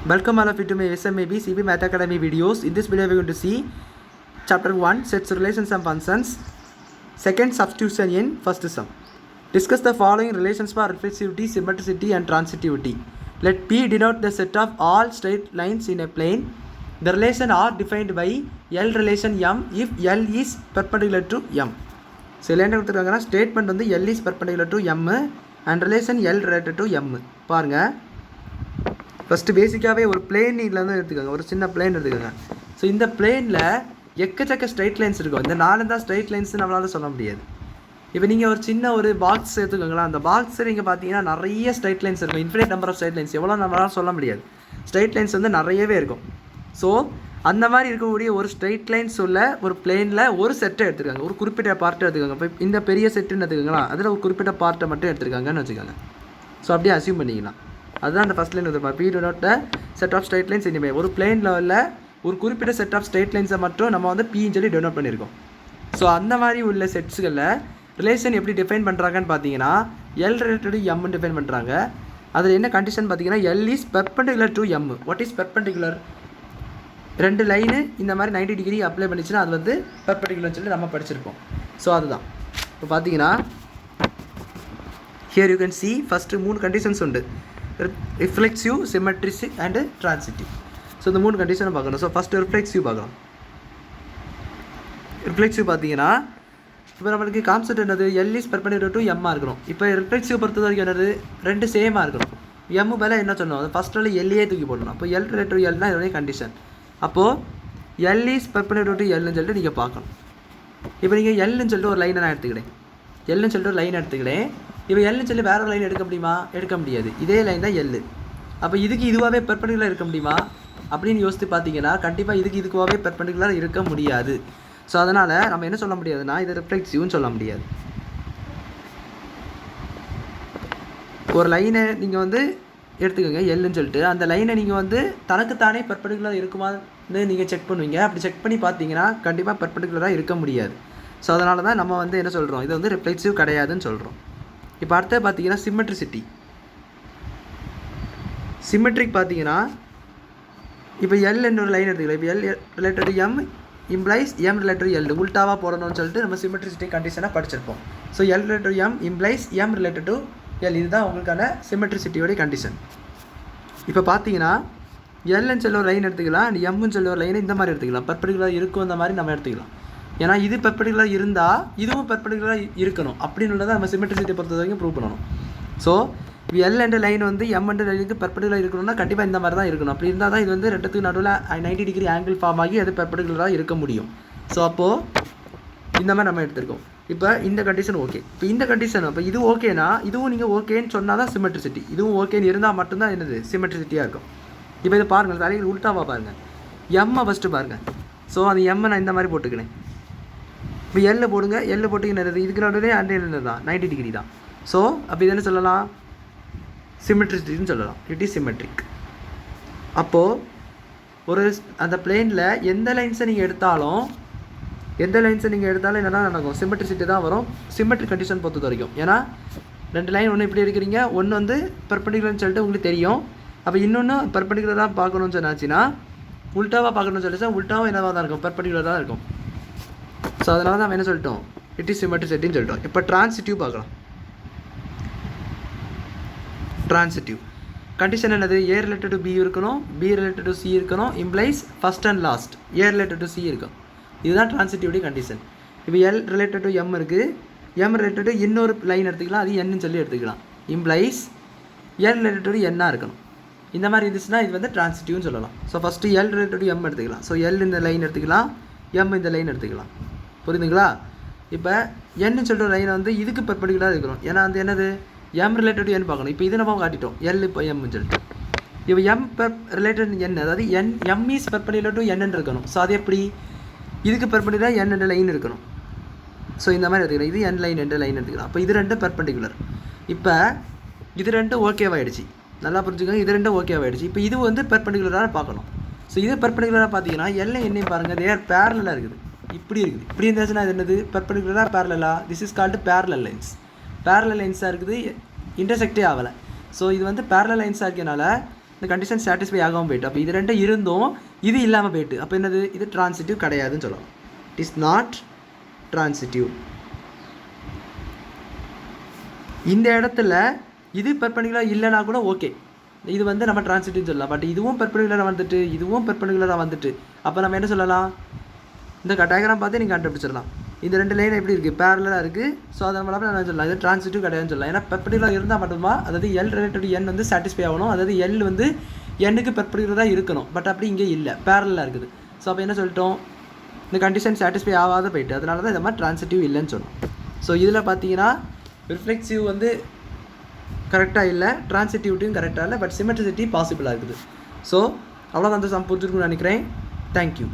Welcome all of you to my SMAB CB Math Academy videos. In this video we are going to see chapter 1 sets, relations and functions, second substitution in first sum. Discuss the following relations for reflexivity, symmetricity and transitivity. Let P denote the set of all straight lines in a plane. The relation are defined by L relation M if L is perpendicular to M. So என்ன கொடுத்துருக்காங்கன்னா statement வந்து L is perpendicular to M and relation L related to M. பாருங்க, first பேசிக்காகவே ஒரு பிளேனில் வந்து எடுத்துக்கோங்க, ஒரு சின்ன பிளேன் எடுத்துக்கோங்க. ஸோ இந்த பிளேனில் எக்கச்சக்க ஸ்ட்ரைட் லைன்ஸ் இருக்கும். இந்த 4 தான் ஸ்ட்ரைட் லைன்ஸ் நம்மளால சொல்ல முடியாது. இப்போ நீங்கள் ஒரு சின்ன ஒரு பாக்ஸ் எடுத்துக்கோங்களா, அந்த பாக்ஸை நீங்கள் பார்த்தீங்கன்னா நிறைய ஸ்ட்ரைட் லைன்ஸ் இருக்கும். Infinite number of straight lines எவ்வளோ நம்மளால சொல்ல முடியாது. ஸ்ட்ரைட் லைன்ஸ் வந்து நிறையவே இருக்கும். ஸோ அந்த மாதிரி இருக்கக்கூடிய ஒரு ஸ்ட்ரைட் லைன்ஸ் உள்ள ஒரு பிளேனில் ஒரு செட்டை எடுத்துருக்காங்க, ஒரு குறிப்பிட்ட பார்ட்டை எடுத்துக்காங்க. இப்போ இந்த பெரிய செட்டுன்னு எடுத்துக்கோங்களா, அதில் ஒரு குறிப்பிட்ட பார்ட்டை மட்டும் எடுத்துருக்காங்கன்னு வச்சுக்கோங்க. ஸோ அப்படியே அசியூம் பண்ணிக்கலாம். அதுதான் அந்த ஃபஸ்ட் லைன் வந்து பி டோட் செட் ஆஃப் ஸ்ட்ரைட் லைன்ஸ் இனிமேல் ஒரு பிளேன் லெவலில் ஒரு குறிப்பிட்ட செட் ஆஃப் ஸ்ட்ரைட் லைன்ஸை மட்டும் நம்ம வந்து பின்னு சொல்லி டெனோட் பண்ணியிருக்கோம். ஸோ அந்த மாதிரி உள்ள செட்ஸுகளில் ரிலேஷன் எப்படி டிஃபைன் பண்ணுறாங்கன்னு பார்த்தீங்கன்னா எல் ரிலேட்டட் எம்னு டிஃபைன் பண்ணுறாங்க. அதில் என்ன கண்டிஷன் பார்த்தீங்கன்னா L is perpendicular to M. What is perpendicular? 2 line இந்த மாதிரி 90 டிகிரி அப்ளை பண்ணிச்சுன்னா அது வந்து பெர்பெண்டிகுலர்னு சொல்லி நம்ம படிச்சிருப்போம். ஸோ அதுதான் இப்போ பார்த்தீங்கன்னா here you can see first 3 conditions உண்டு: reflexive, symmetric and transitive. So இந்த 3 கண்டிஷனை பார்க்கணும். ஸோ ஃபஸ்ட்டு ரிஃப்ளெக்சிவ் பார்க்கலாம். ரிஃப்ளெக்சிவ் பார்த்தீங்கன்னா இப்போ நம்மளுக்கு கான்செப்ட் என்னது, எல் இஸ் பெர்பெண்டிகுலர் டு எம்மாக இருக்கணும். இப்போ ரிஃப்ளெக்சிவ் பொறுத்த வரைக்கும் என்னது, 2 சேமாக இருக்கணும். எம் மேலே என்ன சொன்னோம், அது ஃபஸ்ட்டில் எல்லையே தூக்கி போடணும். அப்போ எல் ரிலேட்டட் எல் தான் இதோடைய கண்டிஷன். அப்போது எல் இஸ் பெர்பெண்டிகுலர் டு எல்னு சொல்லிட்டு நீங்கள் பார்க்கணும். இப்போ நீங்கள் எல்னு சொல்லிட்டு ஒரு லைனை நான் எடுத்துக்கிட்டேன், எல்னு சொல்லிட்டு ஒரு லைன் எடுத்துக்கிட்டேன். இப்போ எல்னு சொல்லி வேறு ஒரு லைன் எடுக்க முடியுமா? எடுக்க முடியாது. இதே லைன் தான் எல். அப்போ இதுக்கு இதுவாகவே பெர்பெண்டிகுலர் இருக்க முடியுமா அப்படின்னு யோசித்து பார்த்தீங்கன்னா கண்டிப்பாக இதுவாகவே பெர்பெண்டிகுலர் இருக்க முடியாது. ஸோ அதனால் நம்ம என்ன சொல்ல முடியாதுன்னா இது ரிஃப்ளெக்சிவ்னு சொல்ல முடியாது. ஒரு லைனை நீங்கள் வந்து எடுத்துக்கோங்க எல்லுன்னு சொல்லிட்டு, அந்த லைனை நீங்கள் வந்து தனக்குத்தானே பெர்பெண்டிகுலர் இருக்குமான்னு நீங்கள் செக் பண்ணுவீங்க. அப்படி செக் பண்ணி பார்த்தீங்கன்னா கண்டிப்பாக பெர்பெண்டிகுலராக இருக்க முடியாது. ஸோ அதனால தான் நம்ம வந்து என்ன சொல்கிறோம், இது வந்து ரிஃப்ளெக்சிவ் கிடையாதுன்னு சொல்கிறோம். இப்போ அடுத்து பார்த்தீங்கன்னா சிமெட்ரிசிட்டி. சிமெட்ரிக் பார்த்தீங்கன்னா இப்போ எல் என்ன ஒரு லைன் எடுத்துக்கலாம். இப்போ L related M implies M related L உல்டாவாக போடணும்னு சொல்லிட்டு நம்ம சிமெட்ரிசிட்டி கண்டிஷனாக படிச்சிருப்போம். So L related M implies M related to L, இதுதான் உங்களுக்கான சிமெட்ரிசிட்டியோடைய கண்டிஷன். இப்போ பார்த்தீங்கன்னா எல்ன்னு சொல்லி ஒரு லைன் எடுத்துக்கலாம், அண்ட் எம்னு சொல்லி ஒரு லைனை இந்த மாதிரி எடுத்துக்கலாம். பெர்பெண்டிகுலர் இருக்கும் இந்த மாதிரி நம்ம எடுத்துக்கலாம். ஏன்னா இது பெர்பெண்டிகுலர் இருந்தால் இதுவும் பெர்பெண்டிகுலராக இருக்கணும் அப்படின்னு உள்ளதை நம்ம சிமெட்ரிசிட்டி பொறுத்த வரைக்கும் ப்ரூவ் பண்ணணும். ஸோ எல் என்ற லைன் வந்து எம் என்ற லைனுக்கு பெர்பெண்டிகுலர் இருக்கணும்னா கண்டிப்பாக இந்த மாதிரி தான் இருக்கணும். அப்படி இருந்தால் தான் இது வந்து ரெண்டுத்துக்கு நடுவில் 90 டிகிரி ஆங்கிள் ஃபார்ம் ஆகி அது பெர்பெண்டிகுலராக இருக்க முடியும். ஸோ அப்போது இந்த மாதிரி நம்ம எடுத்துருக்கோம். இப்போ இந்த கண்டிஷன் ஓகே. இப்போ இந்த கண்டிஷன் இப்போ இது ஓகேனா இதுவும் நீங்கள் ஓகேன்னு சொன்னால் தான் சிமெட்ரிசிட்டி. இதுவும் ஓகேன்னு இருந்தால் மட்டும்தான் என்னது சிமெட்ரிசிட்டியாக இருக்கும். இப்போ இதை பாருங்கள், தலையில் உல்ட்டாவாக பாருங்கள். எம்மை ஃபஸ்ட்டு பாருங்கள். ஸோ அந்த எம்மை நான் இந்த மாதிரி போட்டுக்கிறேன். இப்போ எல்லை போடுங்க, எல்லை போட்டுக்கினது இதுக்கு நடுவே அண்ட் தான் 90 டிகிரி தான். ஸோ அப்போ இது என்ன சொல்லலாம், சிமெட்ரிசிட்டின்னு சொல்லலாம். It is symmetric. அப்போது ஒரு அந்த பிளேனில் எந்த லைன்ஸை நீங்கள் எடுத்தாலும் என்னென்னா நடக்கும், சிமெட்ரிசிட்டி தான் வரும். சிமெட்ரிக் கண்டிஷன் பொறுத்த வரைக்கும். ஏன்னா 2 லைன் ஒன்று இப்படி இருக்கிறீங்க, ஒன்று வந்து பெர்பெண்டிகுலர்னு சொல்லிட்டு உங்களுக்கு தெரியும். அப்போ இன்னொன்று பெர்பெண்டிகுலராக பார்க்கணும்னு சொன்னாச்சுன்னா உல்ட்டாவாக பார்க்கணும்னு சொல்லிச்சா உல்ட்டாவும் என்னவாக தான் இருக்கும், பெர்பெண்டிகுலராக தான் இருக்கும். ஸோ அதனால தான் நம்ம என்ன சொல்லிட்டோம், இட் இஸ் சிமெட்ரிசிட்டின்னு சொல்லிட்டோம். இப்போ டிரான்சிட்டிவ் பார்க்கலாம். டிரான்சிட்டிவ் கண்டிஷன் என்னது, ஏ ரிலேட்டட் டு பி இருக்கணும், பி ரிலேட்டட் டு சி இருக்கணும், implies first and last A related to C இருக்கும். இதுதான் டிரான்சிட்டிவ்டி கண்டிஷன். இப்போ எல் ரிலேட்டட் டு எம் இருக்குது, எம் ரிலேட்டட் டு இன்னொரு லைன் எடுத்துக்கலாம், அது என்னன்னு சொல்லி எடுத்துக்கலாம். இம்ப்ளைஸ் எல் ரிலேட்டட் டு என்னாக இருக்கணும். இந்த மாதிரி இருந்துச்சுன்னா இது வந்து டிரான்சிட்டிவ்னு சொல்லலாம். So first L related to M எடுத்துக்கலாம். ஸோ எல் இந்த லைன் எடுத்துக்கலாம், எம் இந்த லைன் எடுத்துக்கலாம். புரியுதுங்களா? இப்போ என்னு சொல்லிட்டு ஒரு லைனை வந்து இதுக்கு பெர்பெண்டிகுலராக இருக்கணும். ஏன்னா அந்த என்னது எம் ரிலேட்டட் என் பார்க்கணும். இப்போ இது நம்ம காட்டிட்டோம் எல் இப்போ எம்னு சொல்லிட்டு. இப்போ எம் ரிலேட்டட் என், அதாவது எம் இஸ் பெர்பெண்டிகுலர் டு என்னு இருக்கணும். ஸோ அது எப்படி, இதுக்கு பெர்பெண்டிகுலராக என் என்ற லைன் இருக்கணும். ஸோ இந்த மாதிரி எடுத்துக்கலாம். இது என் லைன் என்ற லைன் எடுத்துக்கலாம். அப்போ இது 2 பெர்பெண்டிகுலர். இப்போ இது 2 ஓகேவாகிடுச்சு. நல்லா புரிஞ்சுக்கோங்க, இது 2 ஓகேவாகிடுச்சு. இப்போ இது வந்து பெர்பெண்டிகுலராக பார்க்கணும். ஸோ இது பெர்பெண்டிகுலராக பார்த்தீங்கன்னா எல்லை என்னையும் பாருங்கள், தேர் பேரலாக இருக்குது. இப்படி இருக்குது. இப்படி இருந்துச்சுன்னா அது என்னது, பெர்பெண்டிகுலராக parallel. This is called parallel lines. பேரலல் லைன்ஸாக இருக்குது, இன்டர்செக்டே ஆகலை. ஸோ இது வந்து பேரலல் லைன்ஸாக இருக்கனால இந்த கண்டிஷன் சாட்டிஸ்ஃபை ஆகாமல் போயிட்டு. அப்போ இது ரெண்டும் இருந்தும் இது இல்லாமல் போயிட்டு. அப்போ என்னது, இது ட்ரான்சிட்டிவ் கிடையாதுன்னு சொல்லலாம். It is not transitive. இந்த இடத்துல இது பெர்பெண்டிகுலர் இல்லைனா கூட ஓகே, இது வந்து நம்ம ட்ரான்சிட்டிவ்னு சொல்லலாம். பட் இதுவும் பெர்பெண்டிகுலராக வந்துட்டு இதுவும் பெர்பெண்டிகுலராக வந்துட்டு அப்போ நம்ம என்ன சொல்லலாம், இந்த டயக்ராம் பார்த்து நீங்கள் கண்டுபிடிச்சிடலாம். இந்த ரெண்டு லைன் எப்படி இருக்குது, பேரலாக இருக்குது. ஸோ அதை நம்மளால் என்ன சொல்லலாம், இது ட்ரான்சிட்டிவ் கிடையாதுன்னு சொல்லலாம். ஏன்னா பெர்பெண்டிகுலர் இருந்தால் மட்டுமா, அதாவது எல் ரிலேட்டட் என் வந்து சாட்டிஸ்ஃபை ஆகணும், அதாவது எல் வந்து எண்ணுக்கு பெர்பெண்டிகுலராக இருக்கணும். பட் அப்படி இங்கே இல்லை, பேரலாக இருக்குது. ஸோ அப்போ என்ன சொல்லிட்டோம், இந்த கண்டிஷன் சாட்டிஸ்ஃபை ஆகாத போயிட்டு, அதனால தான் இந்த மாதிரி ட்ரான்சிட்டிவ் இல்லைன்னு சொன்னோம். ஸோ இதில் பார்த்தீங்கன்னா ரிஃப்ளெக்சிவ் வந்து கரெக்டாக இல்லை, ட்ரான்சிட்டிவிட்டியும் கரெக்டாக இல்லை, பட் சிமெட்ரிசிட்டி பாசிபிளாக இருக்குது. ஸோ அவ்வளோதான் அந்த சம் புரிஞ்சுருக்குன்னு நினைக்கிறேன். தேங்க்யூ.